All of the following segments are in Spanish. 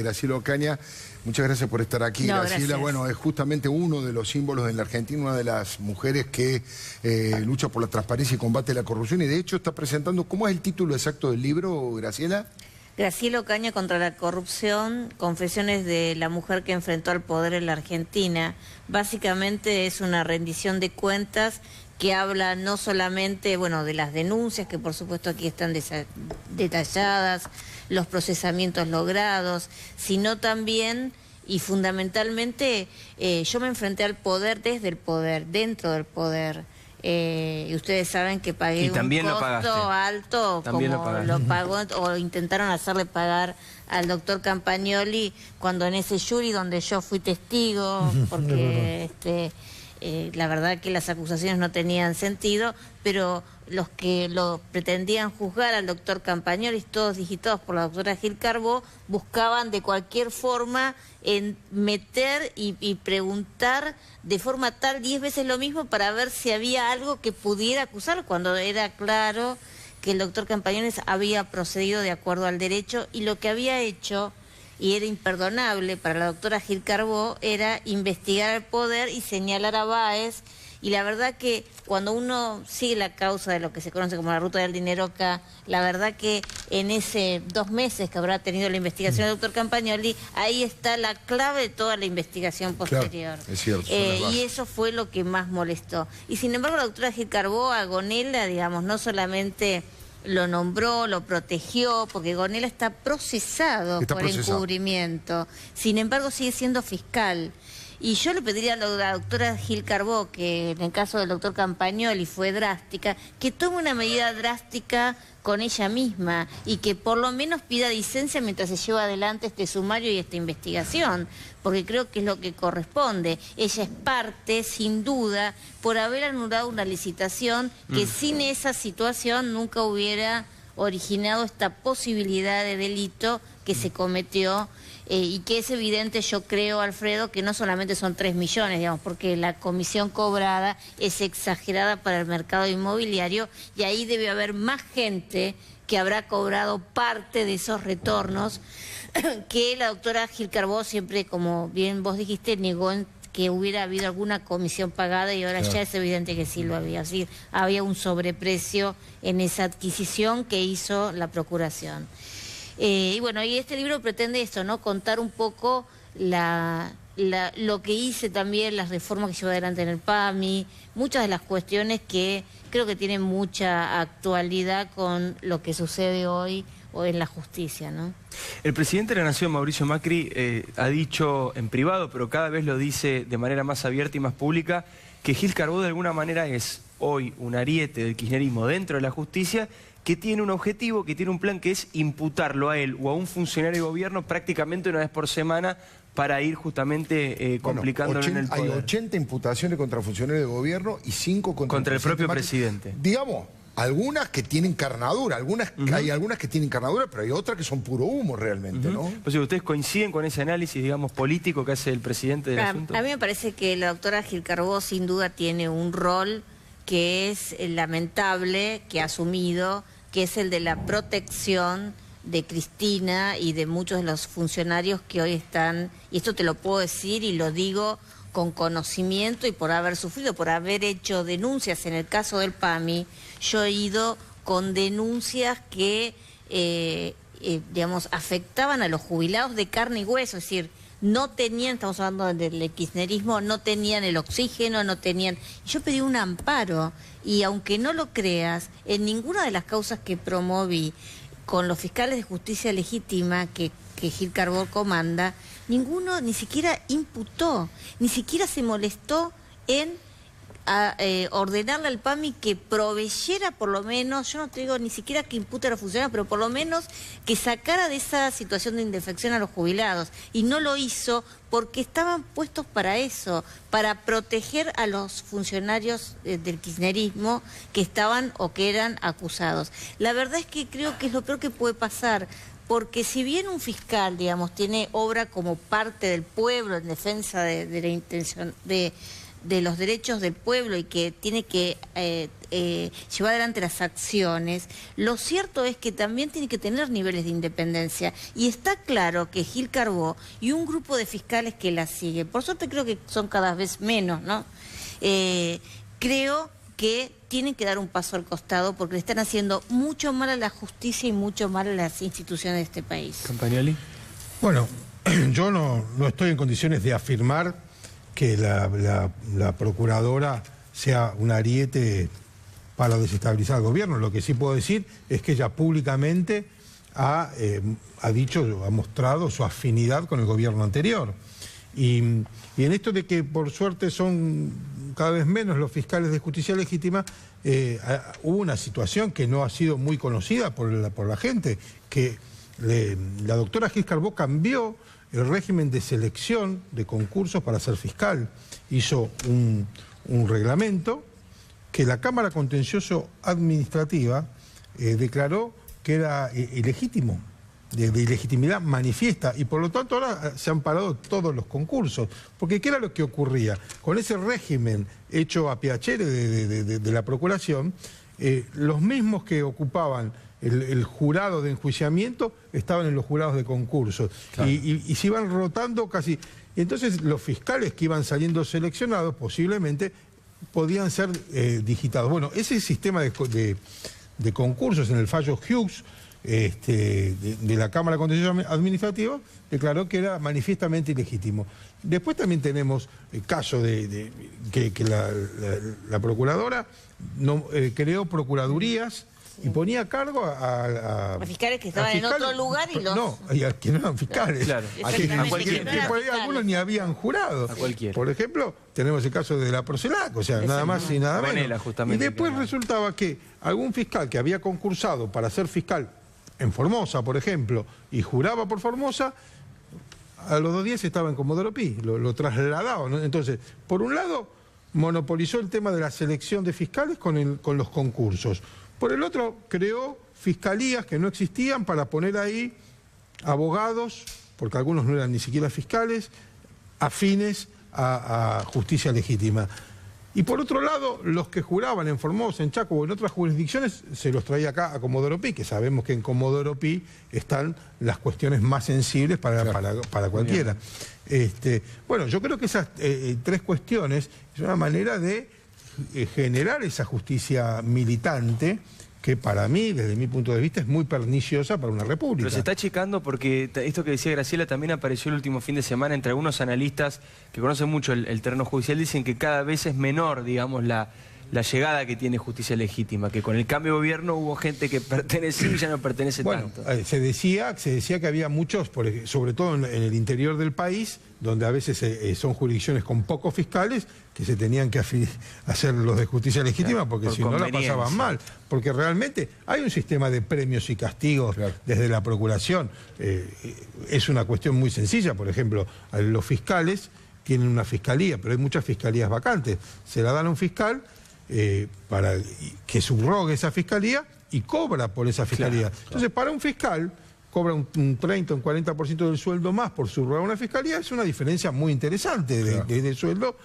Graciela Ocaña. Muchas gracias por estar aquí, No, Graciela. gracias. Bueno, es justamente uno de los símbolos en la Argentina, una de las mujeres que lucha por la transparencia y combate la corrupción. Y de hecho está presentando, ¿cómo es el título exacto del libro, Graciela? Graciela Ocaña contra la corrupción, confesiones de la mujer que enfrentó al poder en la Argentina. Básicamente es una rendición de cuentas que habla no solamente, bueno, de las denuncias, que por supuesto aquí están detalladas, los procesamientos logrados, sino también y fundamentalmente yo me enfrenté al poder desde el poder, dentro del poder. Y ustedes saben que pagué un costo alto, también como lo pagó o intentaron hacerle pagar al doctor Campagnoli cuando en ese jury donde yo fui testigo, porque la verdad que las acusaciones no tenían sentido, pero los que lo pretendían juzgar al doctor Campagnoli, todos digitados por la doctora Gil Carbó, buscaban de cualquier forma meter y preguntar de forma tal 10 veces lo mismo para ver si había algo que pudiera acusar, cuando era claro que el doctor Campagnoli había procedido de acuerdo al derecho y lo que había hecho, y era imperdonable para la doctora Gil Carbó, era investigar el poder y señalar a Báez. Y la verdad que cuando uno sigue la causa de lo que se conoce como la ruta del dinero acá, la verdad que en ese 2 meses que habrá tenido la investigación del doctor Campagnoli, ahí está la clave de toda la investigación posterior. Claro, es cierto, y eso fue lo que más molestó. Y sin embargo la doctora Gil Carbó a Gonella, digamos, no solamente lo nombró, lo protegió, porque Gonella está procesado por encubrimiento. Sin embargo, sigue siendo fiscal. Y yo le pediría a la doctora Gil Carbó, que en el caso del doctor Campagnoli fue drástica, que tome una medida drástica con ella misma y que por lo menos pida licencia mientras se lleva adelante este sumario y esta investigación, porque creo que es lo que corresponde. Ella es parte, sin duda, por haber anulado una licitación que sin esa situación nunca hubiera originado esta posibilidad de delito que se cometió. Y que es evidente, yo creo, Alfredo, que no solamente son 3 millones, digamos, porque la comisión cobrada es exagerada para el mercado inmobiliario y ahí debe haber más gente que habrá cobrado parte de esos retornos que la doctora Gil Carbó siempre, como bien vos dijiste, negó que hubiera habido alguna comisión pagada y ahora ya es evidente que sí lo había. Así, había un sobreprecio en esa adquisición que hizo la Procuración. Y bueno, y este libro pretende esto, ¿no? Contar un poco lo que hice también, las reformas que llevo adelante en el PAMI, muchas de las cuestiones que creo que tienen mucha actualidad con lo que sucede hoy o en la justicia, ¿no? El presidente de la Nación, Mauricio Macri, ha dicho en privado, pero cada vez lo dice de manera más abierta y más pública, que Gil Carbó de alguna manera es hoy un ariete del kirchnerismo dentro de la justicia, que tiene un objetivo, que tiene un plan, que es imputarlo a él o a un funcionario de gobierno prácticamente una vez por semana para ir justamente complicándolo en el poder. Hay 80 imputaciones contra funcionarios de gobierno y 5 contra el propio presidente. Digamos, algunas que tienen carnadura, hay algunas que tienen carnadura, pero hay otras que son puro humo realmente, ¿no? Pues si ustedes coinciden con ese análisis, digamos, político que hace el presidente del asunto. A mí me parece que la doctora Gil Carbó sin duda tiene un rol que es lamentable, que ha asumido, que es el de la protección de Cristina y de muchos de los funcionarios que hoy están, y esto te lo puedo decir y lo digo con conocimiento y por haber sufrido, por haber hecho denuncias en el caso del PAMI, yo he ido con denuncias que, digamos, afectaban a los jubilados de carne y hueso, es decir, no tenían, estamos hablando del kirchnerismo, no tenían el oxígeno, no tenían... Yo pedí un amparo y aunque no lo creas, en ninguna de las causas que promoví con los fiscales de justicia legítima que Gil Carbó comanda, ninguno ni siquiera imputó, ni siquiera se molestó en ordenarle al PAMI que proveyera por lo menos, yo no te digo ni siquiera que impute a los funcionarios, pero por lo menos que sacara de esa situación de indefección a los jubilados. Y no lo hizo porque estaban puestos para eso, para proteger a los funcionarios del kirchnerismo que estaban o que eran acusados. La verdad es que creo que es lo peor que puede pasar. Porque si bien un fiscal, digamos, tiene obra como parte del pueblo en defensa de la intención de los derechos del pueblo y que tiene que llevar adelante las acciones, lo cierto es que también tiene que tener niveles de independencia. Y está claro que Gil Carbó y un grupo de fiscales que la siguen, por suerte creo que son cada vez menos, ¿no? Creo que tienen que dar un paso al costado porque le están haciendo mucho mal a la justicia y mucho mal a las instituciones de este país. Campagnoli. Bueno, yo no estoy en condiciones de afirmar que la procuradora sea un ariete para desestabilizar al gobierno. Lo que sí puedo decir es que ella públicamente ha mostrado su afinidad con el gobierno anterior. Y en esto de que por suerte son cada vez menos los fiscales de justicia legítima, hubo una situación que no ha sido muy conocida por la gente, que la doctora Gil Carbó cambió el régimen de selección de concursos para ser fiscal. Hizo un reglamento que la Cámara Contencioso Administrativa declaró que era ilegítimo, de ilegitimidad manifiesta, y por lo tanto ahora se han parado todos los concursos. Porque ¿qué era lo que ocurría? Con ese régimen hecho a piacere de la Procuración, los mismos que ocupaban el jurado de enjuiciamiento estaban en los jurados de concursos. Claro. Y se iban rotando casi. Y entonces los fiscales que iban saliendo seleccionados posiblemente podían ser digitados. Bueno, ese sistema de concursos en el fallo Hughes de la Cámara Contencioso Administrativa declaró que era manifiestamente ilegítimo. Después también tenemos el caso de que la procuradora creó procuradurías y ponía a cargo a fiscales que estaban en otro lugar y los... No, y a que no eran fiscales. Claro, a cualquiera. Que por ahí algunos ni habían jurado. A cualquiera. Por ejemplo, tenemos el caso de la Procelac, o sea, nada más y nada menos. Y después resultaba que algún fiscal que había concursado para ser fiscal en Formosa, por ejemplo, y juraba por Formosa, a los 2 días estaba en Comodoro Pi, lo trasladaban, ¿no? Entonces, por un lado, monopolizó el tema de la selección de fiscales con los concursos. Por el otro, creó fiscalías que no existían para poner ahí abogados, porque algunos no eran ni siquiera fiscales, afines a justicia legítima. Y por otro lado, los que juraban en Formosa, en Chaco o en otras jurisdicciones, se los traía acá a Comodoro Pi, que sabemos que en Comodoro Pi están las cuestiones más sensibles para cualquiera. Bueno, yo creo que esas 3 cuestiones es una manera de generar esa justicia militante que para mí, desde mi punto de vista, es muy perniciosa para una república. Pero se está achicando porque esto que decía Graciela también apareció el último fin de semana entre algunos analistas que conocen mucho el terreno judicial, dicen que cada vez es menor, digamos, la llegada que tiene justicia legítima, que con el cambio de gobierno hubo gente que pertenecía y ya no pertenece tanto. Se decía que había muchos, sobre todo en el interior del país, donde a veces son jurisdicciones con pocos fiscales, que se tenían que hacer los de justicia legítima, claro, porque si no la pasaban mal. Porque realmente hay un sistema de premios y castigos, claro, desde la Procuración. Es una cuestión muy sencilla. Por ejemplo, los fiscales tienen una fiscalía, pero hay muchas fiscalías vacantes. Se la dan a un fiscal para que subrogue esa fiscalía y cobra por esa fiscalía. Claro. Entonces, para un fiscal cobra un 30 o un 40% del sueldo más por subrogar una fiscalía, es una diferencia muy interesante de sueldo.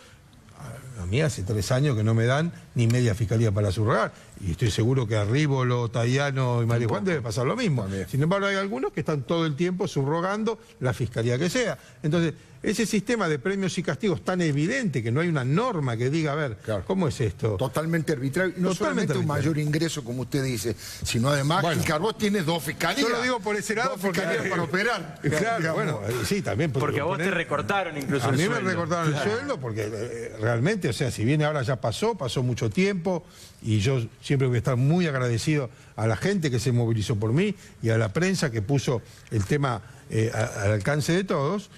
A mí hace 3 años que no me dan ni media fiscalía para subrogar, y estoy seguro que a Rívolo, Tayano y María Juan debe pasar lo mismo. Sin embargo, hay algunos que están todo el tiempo subrogando la fiscalía que sea. Entonces, ese sistema de premios y castigos tan evidente, que no hay una norma que diga, a ver, claro, ¿cómo es esto? Totalmente arbitrario. No solamente un mayor ingreso, como usted dice, sino además, bueno, Carbó tiene 2 fiscalías. Yo lo digo por ese lado, porque para operar. Claro, bueno, sí, también. Porque a vos te recortaron incluso el sueldo. A mí me recortaron el sueldo, porque realmente, o sea, si bien ahora ya pasó mucho tiempo, y yo siempre voy a estar muy agradecido a la gente que se movilizó por mí y a la prensa que puso el tema al alcance de todos.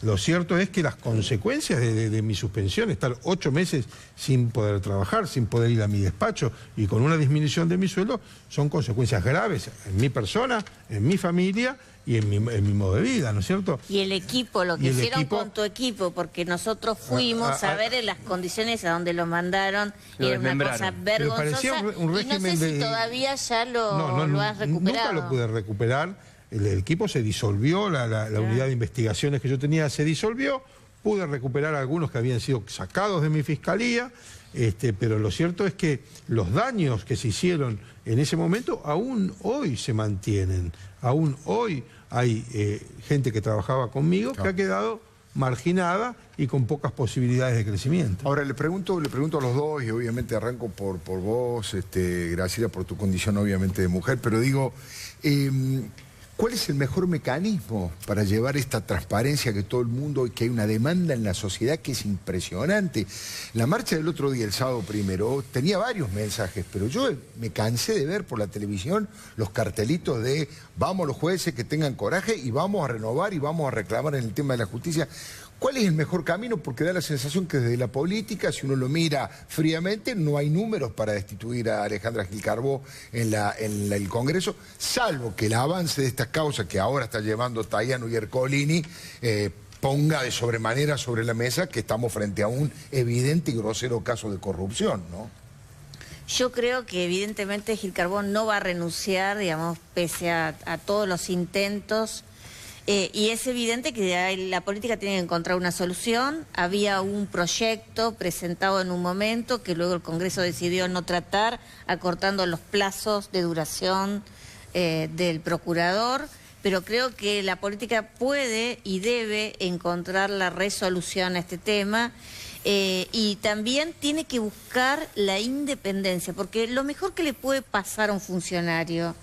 Lo cierto es que las consecuencias de mi suspensión, estar 8 meses sin poder trabajar, sin poder ir a mi despacho y con una disminución de mi sueldo, son consecuencias graves en mi persona, en mi familia y en mi modo de vida, ¿no es cierto? Y el equipo, lo que hicieron con tu equipo, porque nosotros fuimos a ver en las condiciones a donde lo mandaron, era una cosa vergonzosa, un régimen, y no sé si todavía ya lo has recuperado. Nunca lo pude recuperar. El equipo se disolvió, la unidad de investigaciones que yo tenía se disolvió pude recuperar algunos que habían sido sacados de mi fiscalía, pero lo cierto es que los daños que se hicieron en ese momento aún hoy se mantienen. Aún hoy hay gente que trabajaba conmigo que ha quedado marginada y con pocas posibilidades de crecimiento. Ahora, le pregunto a los dos, y obviamente arranco por vos, Graciela, por tu condición obviamente de mujer, pero digo, ¿cuál es el mejor mecanismo para llevar esta transparencia que todo el mundo, y que hay una demanda en la sociedad que es impresionante? La marcha del otro día, el sábado primero, tenía varios mensajes, pero yo me cansé de ver por la televisión los cartelitos de vamos los jueces que tengan coraje y vamos a renovar y vamos a reclamar en el tema de la justicia. ¿Cuál es el mejor camino? Porque da la sensación que desde la política, si uno lo mira fríamente, no hay números para destituir a Alejandra Gil Carbó en el Congreso, salvo que el avance de estas causas que ahora está llevando Tayano y Ercolini ponga de sobremanera sobre la mesa que estamos frente a un evidente y grosero caso de corrupción, ¿no? Yo creo que evidentemente Gil Carbó no va a renunciar, digamos, pese a todos los intentos. Y es evidente que la política tiene que encontrar una solución. Había un proyecto presentado en un momento que luego el Congreso decidió no tratar, acortando los plazos de duración del procurador. Pero creo que la política puede y debe encontrar la resolución a este tema. Y también tiene que buscar la independencia, porque lo mejor que le puede pasar a un funcionario,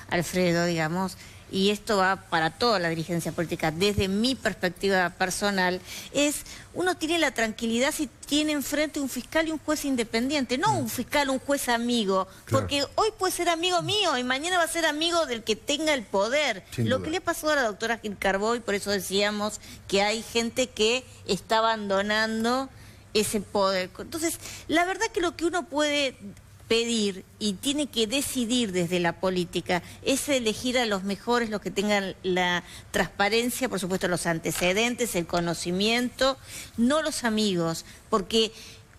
Alfredo, digamos, y esto va para toda la dirigencia política, desde mi perspectiva personal, es uno tiene la tranquilidad si tiene enfrente un fiscal y un juez independiente, no un fiscal, un juez amigo, porque hoy puede ser amigo mío y mañana va a ser amigo del que tenga el poder. Lo que le pasó a la doctora Gil Carbó, y por eso decíamos que hay gente que está abandonando ese poder. Entonces, la verdad que lo que uno puede pedir y tiene que decidir desde la política es elegir a los mejores, los que tengan la transparencia, por supuesto los antecedentes, el conocimiento, no los amigos, porque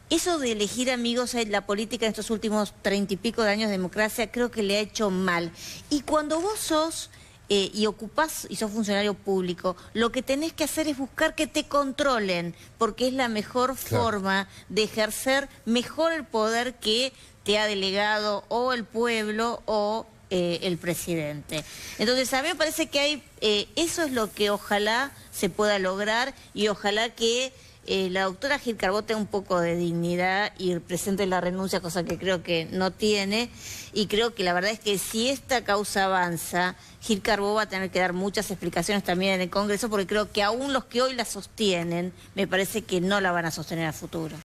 eso de elegir amigos en la política en estos últimos 30 y pico de años de democracia creo que le ha hecho mal. Y cuando vos sos y ocupás y sos funcionario público, lo que tenés que hacer es buscar que te controlen, porque es la mejor forma de ejercer mejor el poder que te ha delegado o el pueblo o el presidente. Entonces a mí me parece que hay eso es lo que ojalá se pueda lograr, y ojalá que la doctora Gil Carbó tenga un poco de dignidad y presente la renuncia, cosa que creo que no tiene, y creo que la verdad es que si esta causa avanza, Gil Carbó va a tener que dar muchas explicaciones también en el Congreso, porque creo que aún los que hoy la sostienen, me parece que no la van a sostener a futuro.